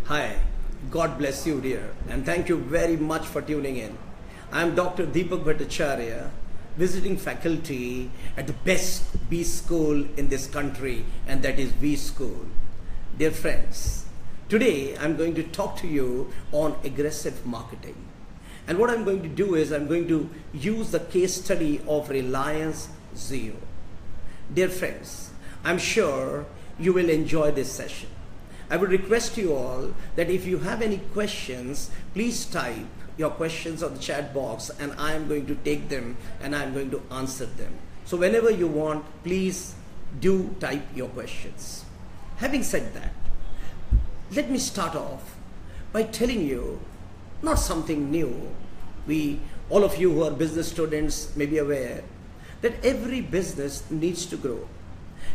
Hi, God bless you dear, and thank you very much for tuning in. I am Dr. Deepak Bhattacharya, visiting faculty at the best B school in this country, and that is WeSchool. Dear friends, today I'm going to talk to you on aggressive marketing. And what I'm going to do is I'm going to use the case study of Reliance Jio. Dear friends, I'm sure you will enjoy this session. I would request you all that if you have any questions, please type your questions on the chat box and I am going to take them and I am going to answer them. So whenever you want, please do type your questions. Having said that, let me start off by telling you not something new. All of you who are business students may be aware that every business needs to grow.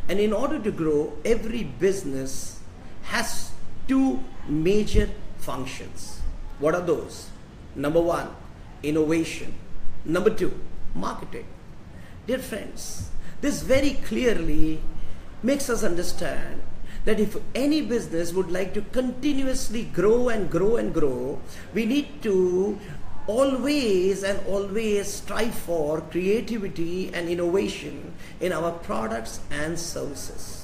And in order to grow, every business has two major functions. What are those? Number one, innovation. Number two, marketing. Dear friends, this very clearly makes us understand that if any business would like to continuously grow and grow and grow, we need to always strive for creativity and innovation in our products and services.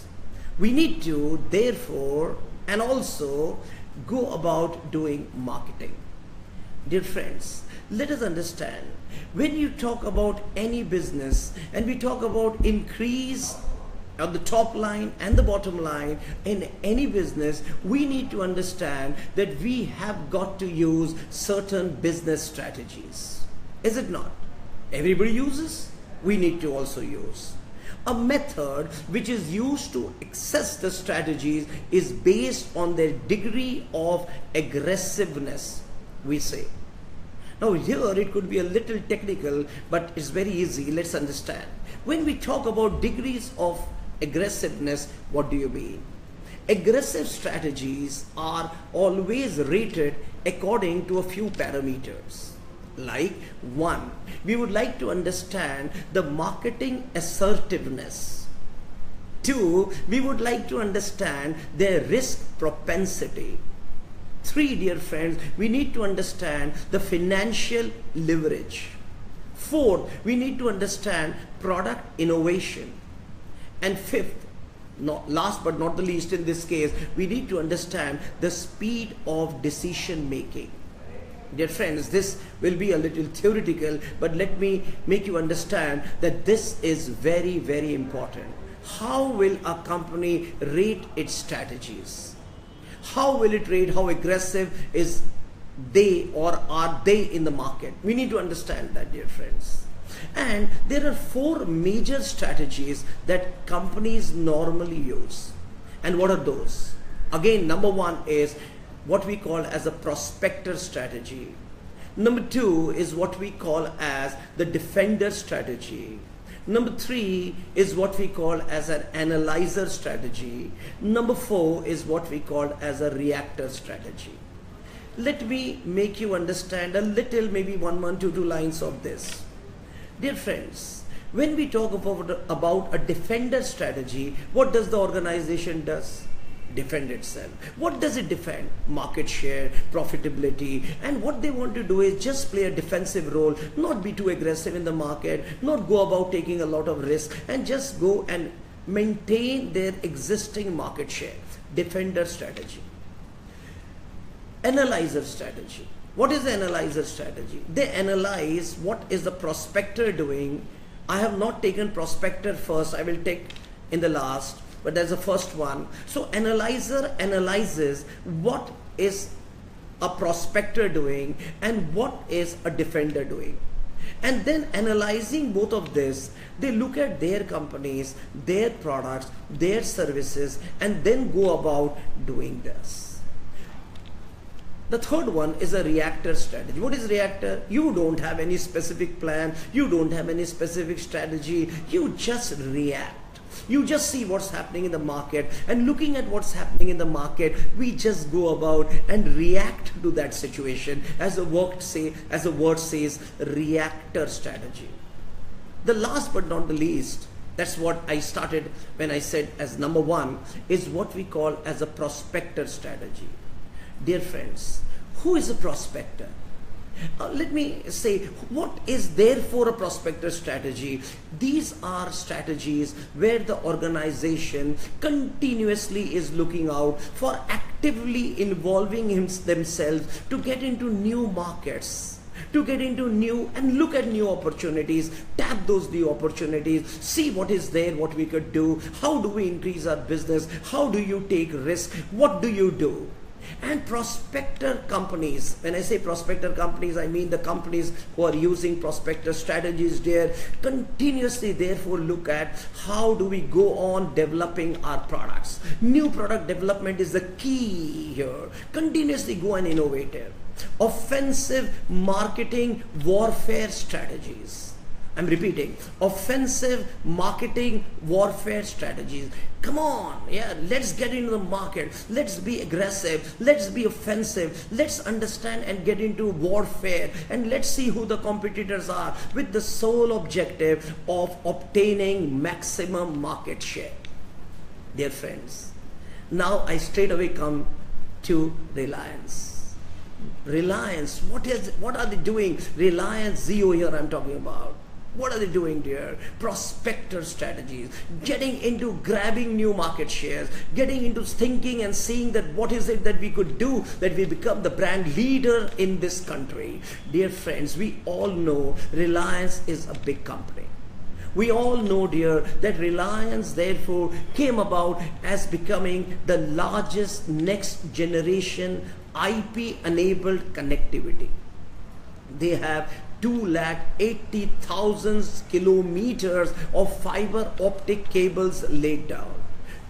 We need to therefore and also go about doing marketing. Dear friends, let us understand, when you talk about any business and we talk about increase on the top line and the bottom line in any business, we need to understand that we have got to use certain business strategies. Is it not? Everybody uses, we need to also use. A method which is used to access the strategies is based on their degree of aggressiveness, we say. Now here it could be a little technical, but it's very easy. Let's understand. When we talk about degrees of aggressiveness, what do you mean? Aggressive strategies are always rated according to a few parameters. Like 1, we would like to understand the marketing assertiveness. 2, we would like to understand their risk propensity. 3, dear friends, we need to understand the financial leverage. 4, we need to understand product innovation. And 5th, last but not the least in this case, we need to understand the speed of decision making. Dear friends, this will be a little theoretical, but let me make you understand that this is very, very important. How will a company rate its strategies? How will it rate how aggressive is they or are they in the market? We need to understand that, dear friends. And there are 4 major strategies that companies normally use. And what are those? Again, number 1 is what we call as a prospector strategy. Number 2 is what we call as the defender strategy. Number 3 is what we call as an analyzer strategy. Number 4 is what we call as a reactor strategy. Let me make you understand a little, maybe one, two lines of this. Dear friends, when we talk about a defender strategy, what does the organization does? Defend itself. What does it defend? Market share, profitability, and what they want to do is just play a defensive role, not be too aggressive in the market, not go about taking a lot of risk, and just go and maintain their existing market share. Defender strategy. Analyzer strategy. What is the analyzer strategy? They analyze what is the prospector doing. I have not taken prospector first, I will take in the last, but there's the first one. So analyzer analyzes what is a prospector doing and what is a defender doing. And then analyzing both of this, they look at their companies, their products, their services, and then go about doing this. The third one is a reactor strategy. What is reactor? You don't have any specific plan. You don't have any specific strategy. You just react. You just see what's happening in the market, and looking at what's happening in the market, we just go about and react to that situation. As the word says, reactor strategy. The last but not the least, that's what I started when I said as number 1, is what we call as a prospector strategy. Dear friends, who is a prospector? Let me say, what is therefore a prospector strategy? These are strategies where the organization continuously is looking out for actively involving themselves to get into new markets, to get into new and look at new opportunities, tap those new opportunities, see what is there, what we could do, how do we increase our business, how do you take risk, what do you do? And prospector companies, when I say prospector companies, I mean the companies who are using prospector strategies there, continuously therefore look at how do we go on developing our products. New product development is the key here. Continuously go and innovate it. Offensive marketing warfare strategies. I'm repeating, offensive marketing warfare strategies. Come on, yeah, let's get into the market. Let's be aggressive. Let's be offensive. Let's understand and get into warfare. And let's see who the competitors are with the sole objective of obtaining maximum market share. Dear friends, now I straight away come to Reliance. Reliance, what are they doing? Reliance Jio here I'm talking about. What are they doing there? Prospector strategies, getting into grabbing new market shares, getting into thinking and seeing that what is it that we could do that we become the brand leader in this country. Dear friends, we all know Reliance is a big company. We all know, dear, that Reliance therefore came about as becoming the largest next generation IP enabled connectivity. They have 280,000 kilometers of fiber optic cables laid down.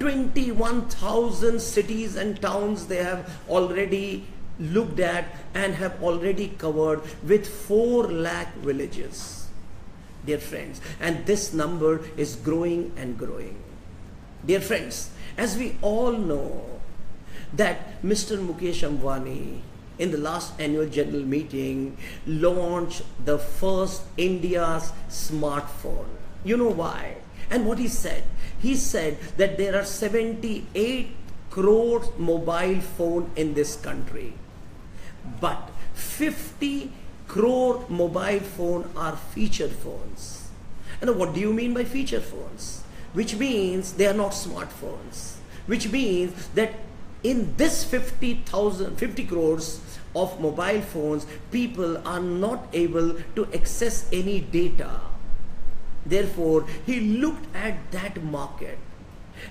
21,000 cities and towns they have already looked at and have already covered with 4 lakh villages. Dear friends, and this number is growing and growing. Dear friends, as we all know that Mr. Mukesh Ambani in the last annual general meeting launched the first India's smartphone. You know why? And what he said? He said that there are 78 crore mobile phones in this country, but 50 crore mobile phones are feature phones. And what do you mean by feature phones? Which means they are not smartphones. Which means that in this 50 crores of mobile phones, people are not able to access any data. Therefore, he looked at that market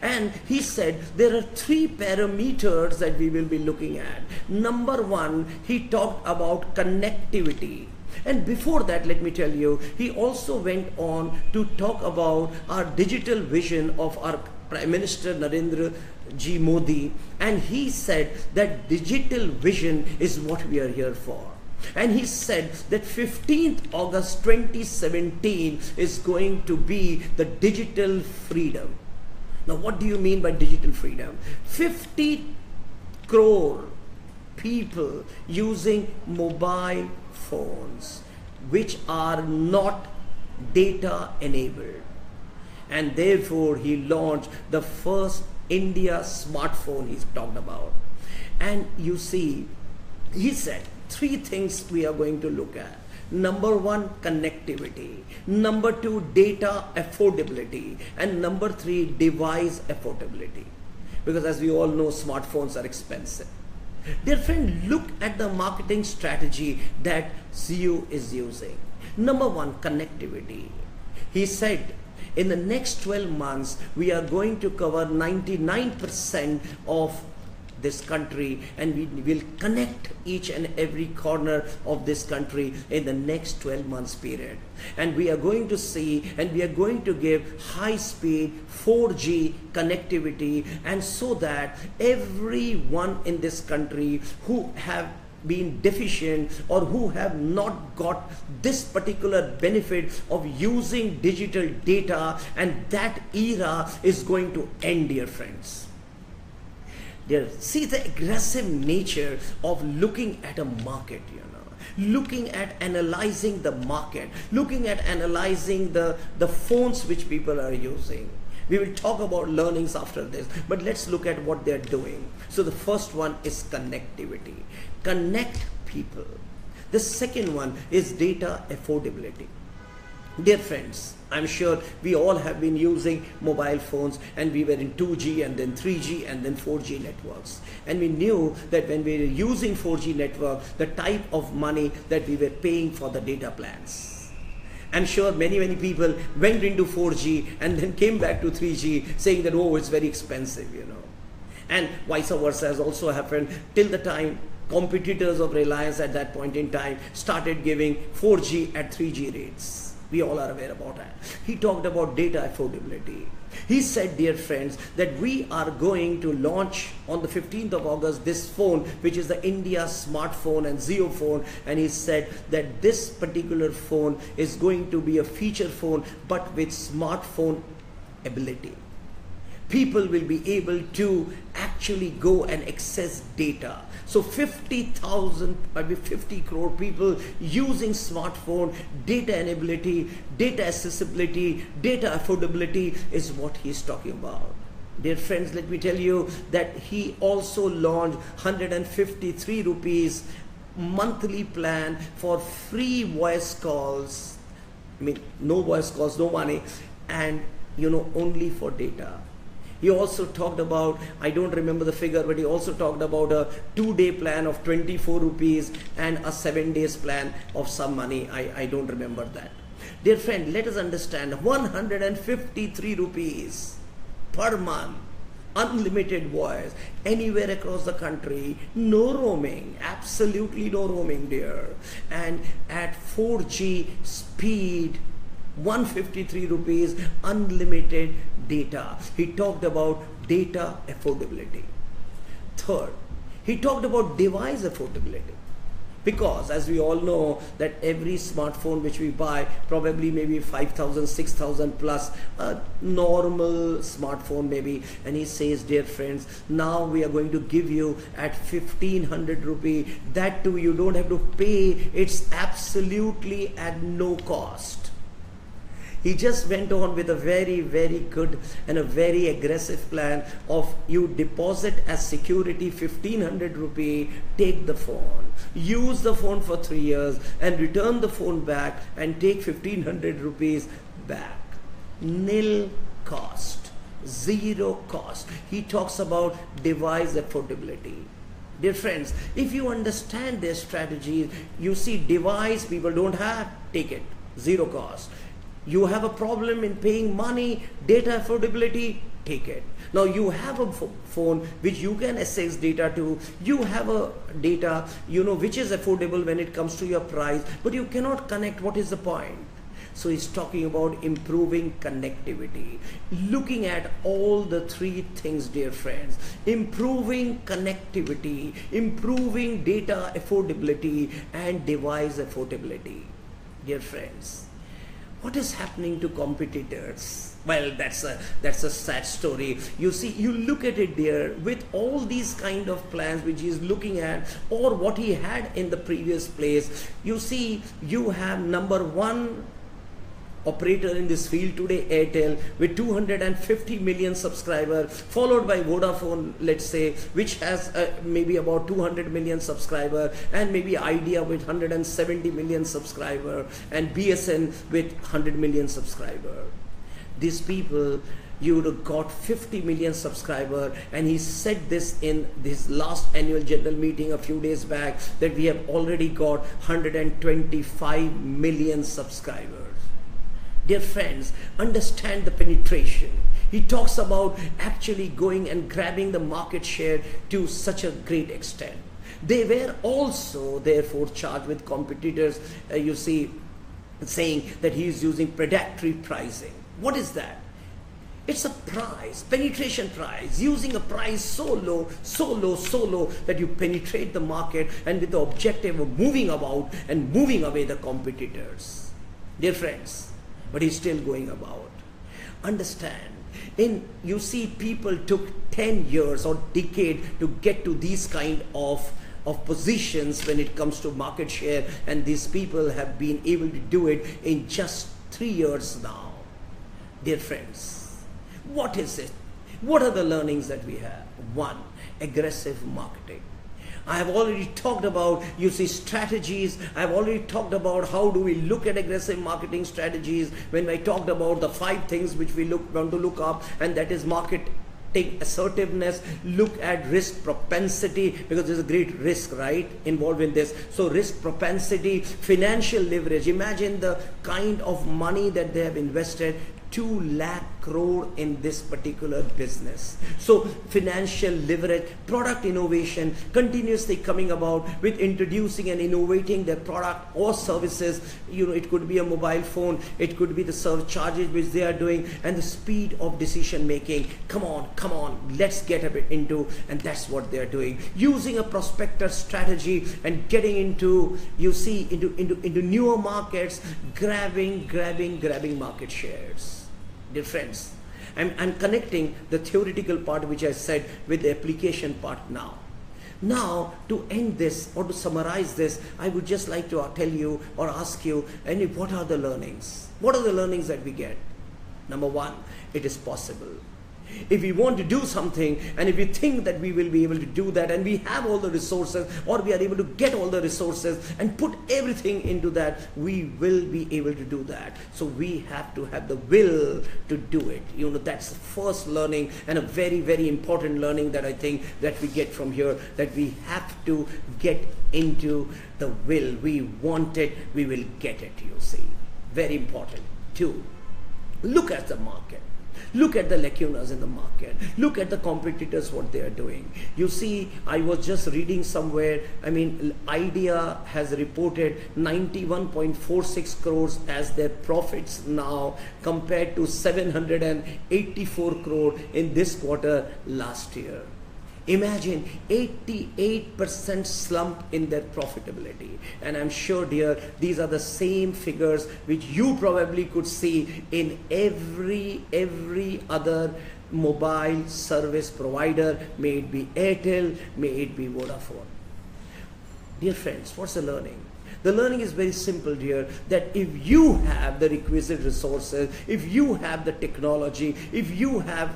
and he said there are 3 parameters that we will be looking at. Number 1, he talked about connectivity. And before that, let me tell you, he also went on to talk about our digital vision of our Prime Minister Narendra Ji Modi, and he said that digital vision is what we are here for. And he said that 15th August 2017 is going to be the digital freedom. Now what do you mean by digital freedom? 50 crore people using mobile phones which are not data enabled. And therefore he launched the first India smartphone he's talked about. And you see, he said 3 things we are going to look at. Number 1, connectivity. Number 2, data affordability. And number 3, device affordability. Because as we all know, smartphones are expensive. Dear friend, look at the marketing strategy that Jio is using. Number 1, connectivity. He said, in the next 12 months, we are going to cover 99% of this country, and we will connect each and every corner of this country in the next 12 months period. And we are going to see and we are going to give high speed 4G connectivity, and so that everyone in this country who have been deficient or who have not got this particular benefit of using digital data, and that era is going to end, dear friends. See the aggressive nature of looking at a market, looking at analyzing the market, looking at analyzing the phones which people are using. We will talk about learnings after this, but let's look at what they're doing. So the first one is connectivity. Connect people. The second one is data affordability. Dear friends, I'm sure we all have been using mobile phones, and we were in 2G and then 3G and then 4G networks. And we knew that when we were using 4G network, the type of money that we were paying for the data plans. I'm sure many people went into 4G and then came back to 3G saying that, oh, it's very expensive, you know. And vice versa has also happened till the time competitors of Reliance at that point in time started giving 4G at 3G rates. We all are aware about that. He talked about data affordability. He said, dear friends, that we are going to launch on the 15th of August this phone, which is the India smartphone and Jio phone. And he said that this particular phone is going to be a feature phone, but with smartphone ability. People will be able to actually go and access data. So 50,000, maybe 50 crore people using smartphone, data enability, data accessibility, data affordability is what he's talking about. Dear friends, let me tell you that he also launched 153 rupees monthly plan for free voice calls. I mean, no voice calls, no money, and you know, only for data. He also talked about, I don't remember the figure, but he also talked about a 2-day plan of 24 rupees and a 7 days plan of some money. I don't remember that. Dear friend, let us understand, 153 rupees per month, unlimited voice, anywhere across the country, no roaming, absolutely no roaming, dear. And at 4G speed, 153 rupees, unlimited data. He talked about data affordability. Third, he talked about device affordability. Because as we all know that every smartphone which we buy, probably maybe 5,000, 6,000 plus, a normal smartphone maybe. And he says, dear friends, now we are going to give you at 1,500 rupee. That too, you don't have to pay. It's absolutely at no cost. He just went on with a very good and a very aggressive plan of you deposit as security 1,500 rupee, take the phone, use the phone for 3 years and return the phone back and take 1,500 rupees back. Nil cost, zero cost. He talks about device affordability. Dear friends, if you understand their strategies, you see device people don't have, take it, zero cost. You have a problem in paying money, data affordability, take it. Now you have a phone which you can access data to, you have a data, you know, which is affordable when it comes to your price, but you cannot connect. What is the point? So he's talking about improving connectivity, looking at all the three things, dear friends: improving connectivity, improving data affordability, and device affordability. Dear friends, what is happening to competitors? Well, that's a sad story. You see, you look at it there with all these kind of plans which he is looking at, or what he had in the previous place. You see, you have number one operator in this field today, Airtel, with 250 million subscribers, followed by Vodafone, let's say, which has maybe about 200 million subscribers, and maybe Idea with 170 million subscribers, and BSN with 100 million subscribers. These people, you would have got 50 million subscribers, and he said this in this last annual general meeting a few days back, that we have already got 125 million subscribers. Dear friends, understand the penetration. He talks about actually going and grabbing the market share to such a great extent. They were also therefore charged with competitors, you see, saying that he is using predatory pricing. What is that? It's a price, penetration price, using a price so low that you penetrate the market, and with the objective of moving about and moving away the competitors. Dear friends, but he's still going about. Understand, you see, people took 10 years or decade to get to these kind of positions when it comes to market share, and these people have been able to do it in just 3 years now. Dear friends, What is it? What are the learnings that we have? One, aggressive marketing. I have already talked about, you see, strategies. I have already talked about how do we look at aggressive marketing strategies when I talked about the 5 things which we want to look up, and that is marketing assertiveness, look at risk propensity, because there's a great risk, right, involved in this. So risk propensity, financial leverage. Imagine the kind of money that they have invested, 2 lakh crore in this particular business. So financial leverage, product innovation, continuously coming about with introducing and innovating their product or services. You know, it could be a mobile phone, it could be the service charges which they are doing, and the speed of decision making. Come on, let's get a bit into, and that's what they are doing. Using a prospector strategy and getting into, you see, into newer markets, grabbing market shares. Dear friends, I'm connecting the theoretical part which I said with the application part now. Now, to end this or to summarize this, I would just like to tell you or ask you, what are the learnings? What are the learnings that we get? Number 1, it is possible. If we want to do something, and if we think that we will be able to do that, and we have all the resources, or we are able to get all the resources and put everything into that, we will be able to do that. So we have to have the will to do it. You know, that's the first learning, and a very, very important learning that I think that we get from here, that we have to get into the will. We want it, we will get it, you see. Very important. 2, look at the market. Look at the lacunas in the market. Look at the competitors, what they are doing. You see, I was just reading somewhere, I mean, Idea has reported 91.46 crores as their profits now, compared to 784 crore in this quarter last year. Imagine 88% slump in their profitability. And I'm sure, dear, these are the same figures which you probably could see in every other mobile service provider, may it be Airtel, may it be Vodafone. Dear friends, what's the learning? The learning is very simple, dear, that if you have the requisite resources, if you have the technology, if you have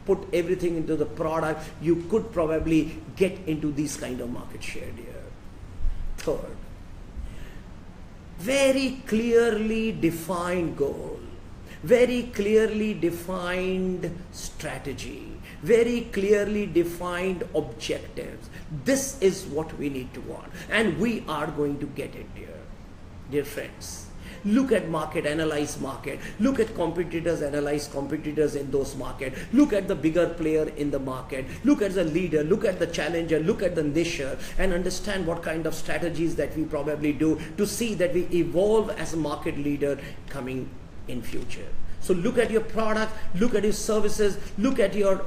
put everything into the product, you could probably get into these kind of market share, dear. 3rd, very clearly defined goal, very clearly defined strategy, very clearly defined objectives. This is what we need to want, and we are going to get it, dear. Dear friends, look at market, analyze market. Look at competitors, analyze competitors in those markets. Look at the bigger player in the market. Look at the leader, look at the challenger, look at the nicher, and understand what kind of strategies that we probably do to see that we evolve as a market leader coming in future. So look at your product, look at your services, look at your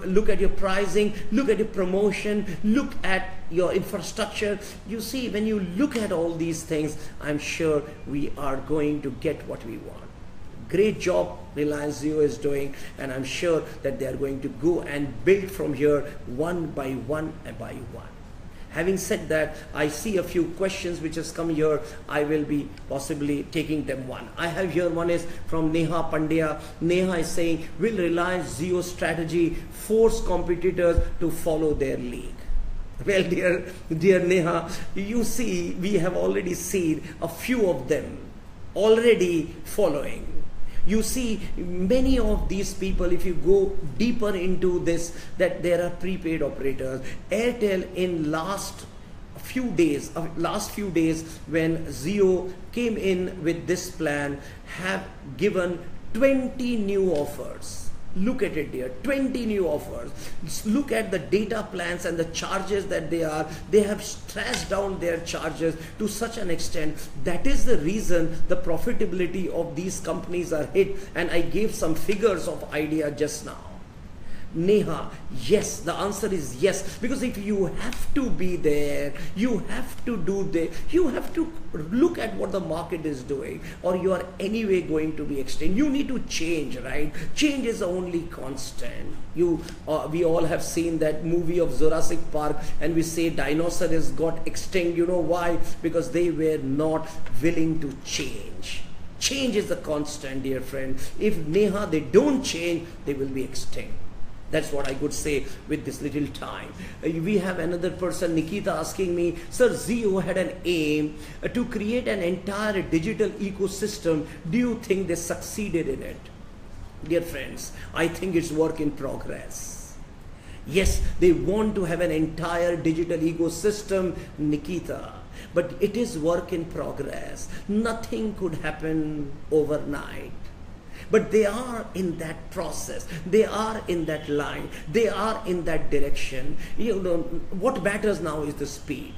pricing, look at your promotion, look at your infrastructure. You see, when you look at all these things, I'm sure we are going to get what we want. Great job Reliance Jio is doing, and I'm sure that they are going to go and build from here one by one and by one. Having said that, I see a few questions which has come here. I will be possibly taking them one. I have here, one is from Neha Pandya. Neha is saying, will Reliance Jio strategy force competitors to follow their lead? Well, dear Neha, you see, we have already seen a few of them already following. You see, many of these people, if you go deeper into this, that there are prepaid operators. Airtel in last few days when Jio came in with this plan, have given 20 new offers. Look at it, dear, 20 new offers. Look at the data plans and the charges that they have stressed down their charges to such an extent. That is the reason the profitability of these companies are hit, and I gave some figures of Idea just now. Neha, yes, the answer is yes, because if you have to be there, you have to you have to look at what the market is doing, or you are anyway going to be extinct. You need to change, right? Change is the only constant. We all have seen that movie of Jurassic Park, and we say dinosaurs got extinct. You know why? Because they were not willing to change. Change is the constant, dear friend. If Neha, they don't change, they will be extinct. That's what I could say with this little time. We have another person, Nikita, asking me, Sir, Jio had an aim to create an entire digital ecosystem. Do you think they succeeded in it? Dear friends, I think it's work in progress. Yes, they want to have an entire digital ecosystem, Nikita, but it is work in progress. Nothing could happen overnight. But they are in that process, they are in that line, they are in that direction. You know, what matters now is the speed.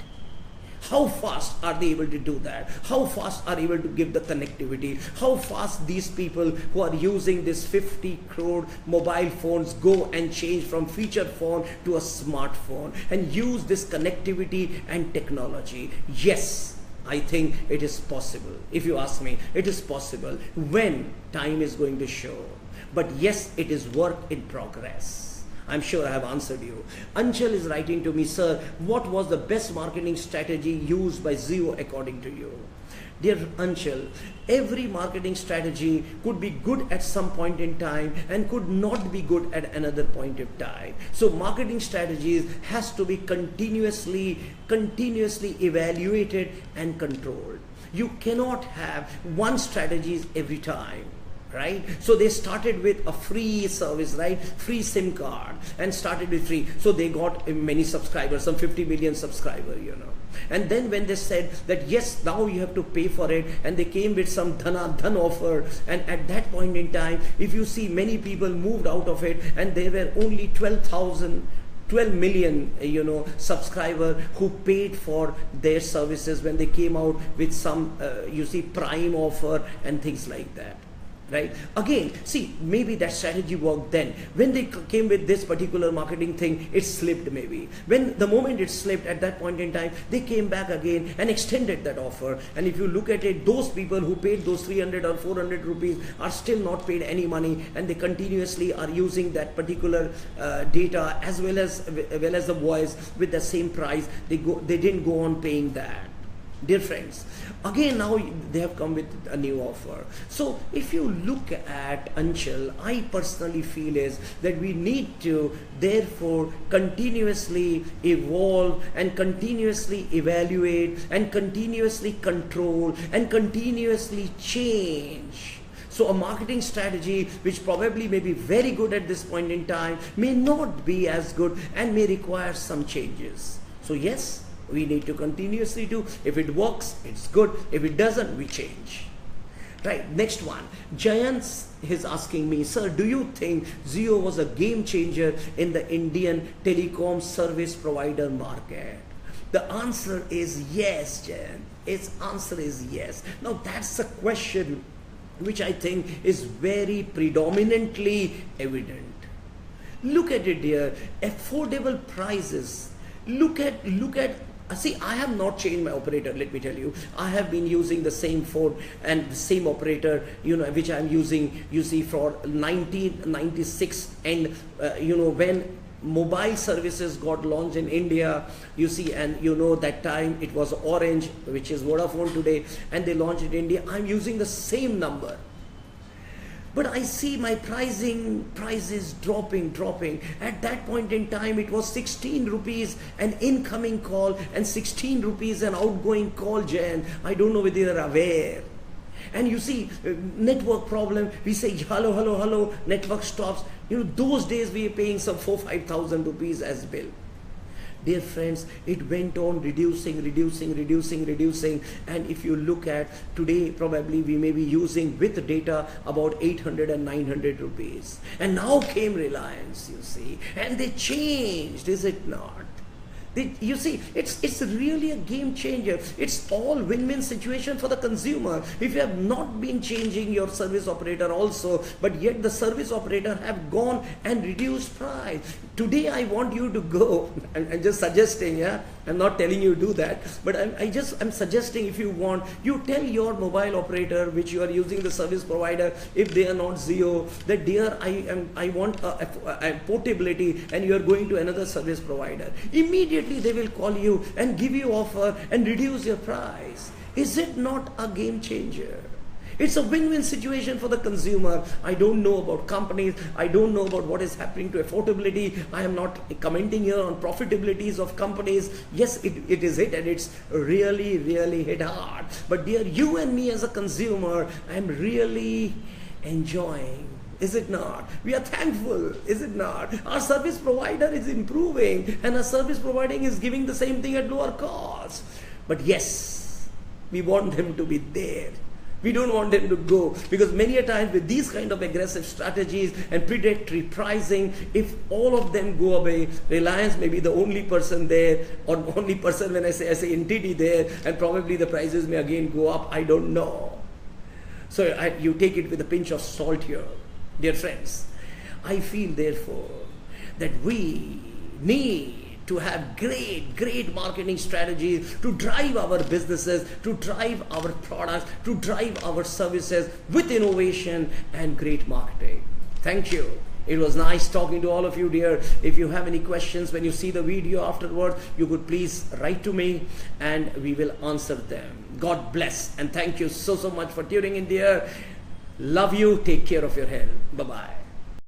How fast are they able to do that? How fast are they able to give the connectivity? How fast these people who are using this 50 crore mobile phones go and change from feature phone to a smartphone and use this connectivity and technology? Yes, I think it is possible. If you ask me, it is possible. When? Time is going to show. But yes, it is work in progress. I'm sure I have answered you. Anchal is writing to me, Sir, what was the best marketing strategy used by Jio according to you? Dear Anchal, every marketing strategy could be good at some point in time and could not be good at another point of time. So marketing strategies has to be continuously evaluated and controlled. You cannot have one strategy every time. Right? So they started with a free service, right? Free SIM card, and started with free. So they got many subscribers, some 50 million subscribers, you know. And then when they said that, yes, now you have to pay for it, and they came with some dhan offer, and at that point in time, if you see, many people moved out of it, and there were only 12 million, you know, subscribers who paid for their services when they came out with some, you see, prime offer and things like that. Right? Again, see, maybe that strategy worked then. When they came with this particular marketing thing, it slipped maybe. When the moment it slipped, at that point in time, they came back again and extended that offer. And if you look at it, those people who paid those 300 or 400 rupees are still not paid any money, and they continuously are using that particular data as well as the voice with the same price. They didn't go on paying that. Dear friends, again now they have come with a new offer. So if you look at Anchal, I personally feel is that we need to therefore continuously evolve and continuously evaluate and continuously control and continuously change. So a marketing strategy which probably may be very good at this point in time may not be as good and may require some changes. So yes, we need to continuously do. If it works, it's good. If it doesn't, we change. Right, next one. Jayant is asking me, Sir, do you think Jio was a game changer in the Indian telecom service provider market? The answer is yes, Jayant. Its answer is yes. Now that's a question which I think is very predominantly evident. Look at it here. Affordable prices. Look at see, I have not changed my operator, let me tell you. I have been using the same phone and the same operator, you know, which I am using, you see, for 1996. And you know, when mobile services got launched in India, you see, and you know, that time it was Orange, which is Vodafone today, and they launched in India. I'm using the same number. But I see my prices dropping. At that point in time, it was 16 rupees an incoming call and 16 rupees an outgoing call, Jan. I don't know whether you're aware. And you see, network problem, we say, hello, network stops. You know, those days we were paying some 4,000-5,000 rupees as bill. Dear friends, it went on reducing, and if you look at today, probably we may be using with data about 800 and 900 rupees. And now came Reliance, you see, and they changed, is it not? You see, it's really a game changer. It's all win-win situation for the consumer. If you have not been changing your service operator also, but yet the service operator have gone and reduced price. Today I want you to go, I'm just suggesting, yeah, I'm not telling you to do that, but I'm suggesting, if you want, you tell your mobile operator which you are using, the service provider, if they are not Jio, that dear, I want a portability, and you are going to another service provider. Immediately they will call you and give you offer and reduce your price. Is it not a game changer? It's a win-win situation for the consumer. I don't know about companies. I don't know about what is happening to affordability. I am not commenting here on profitabilities of companies. Yes, it is hit, and it's really, really hit hard. But dear, you and me as a consumer, I'm really enjoying. Is it not? We are thankful, is it not? Our service provider is improving, and our service providing is giving the same thing at lower cost. But yes, we want them to be there. We don't want them to go, because many a times with these kind of aggressive strategies and predatory pricing, if all of them go away, Reliance may be the only person there, or only person, when I say entity there, and probably the prices may again go up. I don't know. So you take it with a pinch of salt here. Dear friends, I feel therefore that we need to have great marketing strategies to drive our businesses, to drive our products, to drive our services with innovation and great marketing. Thank you. It was nice talking to all of you, dear. If you have any questions when you see the video afterward, you could please write to me and we will answer them. God bless, and thank you so much for tuning in, dear. Love you. Take care of your health. Bye-bye.